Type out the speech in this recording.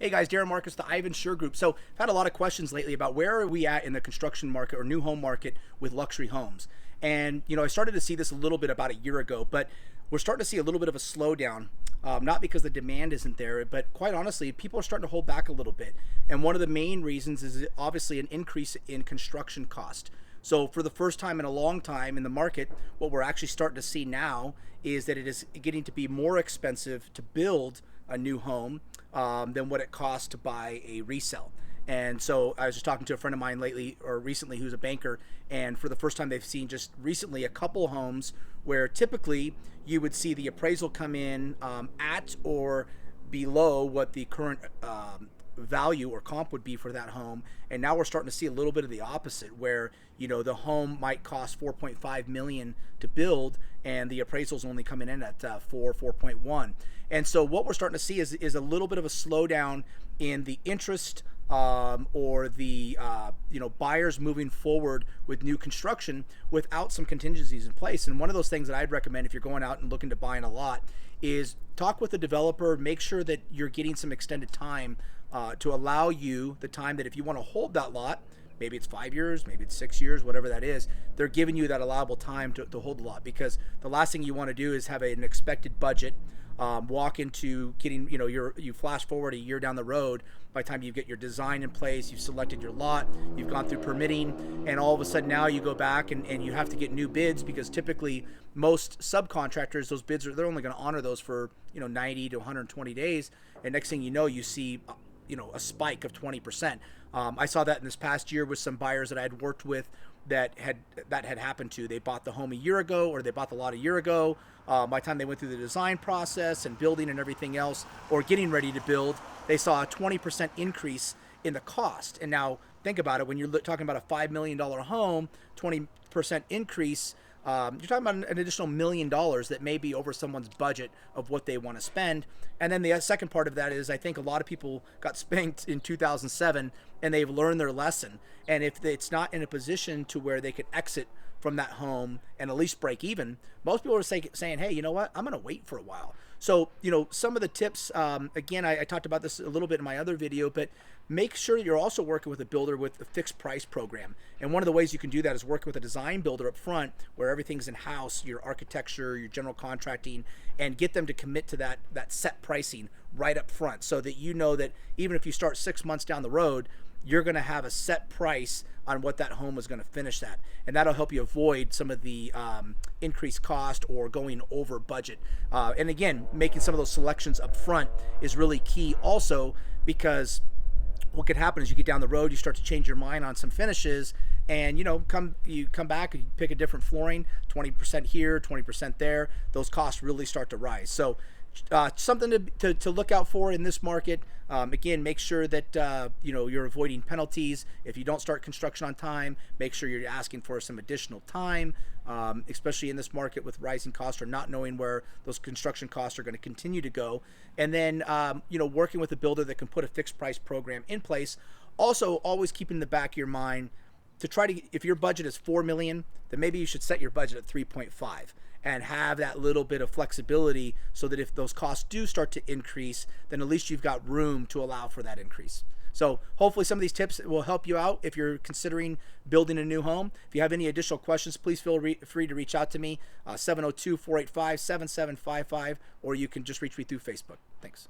Hey guys, Darin Marques, the Ivan Sher Group. So I've had a lot of questions lately about where are we at in the construction market or new home market with luxury homes. And I started to see this a little bit about a year ago, but we're starting to see a little bit of a slowdown. Not because the demand isn't there, but quite honestly, people are starting to hold back a little bit. And one of the main reasons is obviously an increase in construction cost. So for the first time in a long time in the market, what we're actually starting to see now is that it is getting to be more expensive to build a new home than what it costs to buy a resale. And so I was just talking to a friend of mine lately or recently who's a banker, and for the first time they've seen just recently a couple homes where typically you would see the appraisal come in at or below what the current value or comp would be for that home. And now we're starting to see a little bit of the opposite where the home might cost 4.5 million to build and the appraisal's only coming in at 4.1. And so what we're starting to see is a little bit of a slowdown in the interest or the buyers moving forward with new construction without some contingencies in place. And one of those things that I'd recommend if you're going out and looking to buy in a lot is talk with the developer, make sure that you're getting some extended time to allow you the time that if you want to hold that lot, maybe it's 5 years, maybe it's 6 years, whatever that is, they're giving you that allowable time to hold the lot, because the last thing you want to do is have an expected budget, walk into getting, you flash forward a year down the road, by the time you get your design in place, you've selected your lot, you've gone through permitting, and all of a sudden now you go back and you have to get new bids, because typically most subcontractors, those bids they're only going to honor those for 90 to 120 days, and next thing you see a spike of 20%. I saw that in this past year with some buyers that I had worked with that had happened to. They bought the home a year ago, or they bought the lot a year ago. By the time they went through the design process and building and everything else, or getting ready to build, they saw a 20% increase in the cost. And now think about it, when you're talking about a $5 million home, 20% increase, you're talking about an additional $1 million that may be over someone's budget of what they want to spend. And then the second part of that is, I think a lot of people got spanked in 2007 and they've learned their lesson. And if it's not in a position to where they could exit from that home and at least break even, most people are saying, hey, you know what, I'm going to wait for a while. So, some of the tips, again, I talked about this a little bit in my other video, but make sure you're also working with a builder with a fixed price program. And one of the ways you can do that is working with a design builder up front, where everything's in-house, your architecture, your general contracting, and get them to commit to that set pricing right up front, so that that even if you start 6 months down the road, you're going to have a set price on what that home is going to finish at. And that'll help you avoid some of the increased cost or going over budget. And again, making some of those selections up front is really key also, because what could happen is you get down the road, you start to change your mind on some finishes, and you come back and you pick a different flooring, 20% here, 20% there, those costs really start to rise. So something to look out for in this market. Again, make sure that you're avoiding penalties. If you don't start construction on time, make sure you're asking for some additional time, especially in this market with rising costs or not knowing where those construction costs are going to continue to go. And then working with a builder that can put a fixed price program in place. Also, always keep in the back of your mind to try to, if your budget is $4 million, then maybe you should set your budget at 3.5 and have that little bit of flexibility, so that if those costs do start to increase, then at least you've got room to allow for that increase. So hopefully some of these tips will help you out if you're considering building a new home. If you have any additional questions, please feel free to reach out to me, 702-485-7755, or you can just reach me through Facebook. Thanks.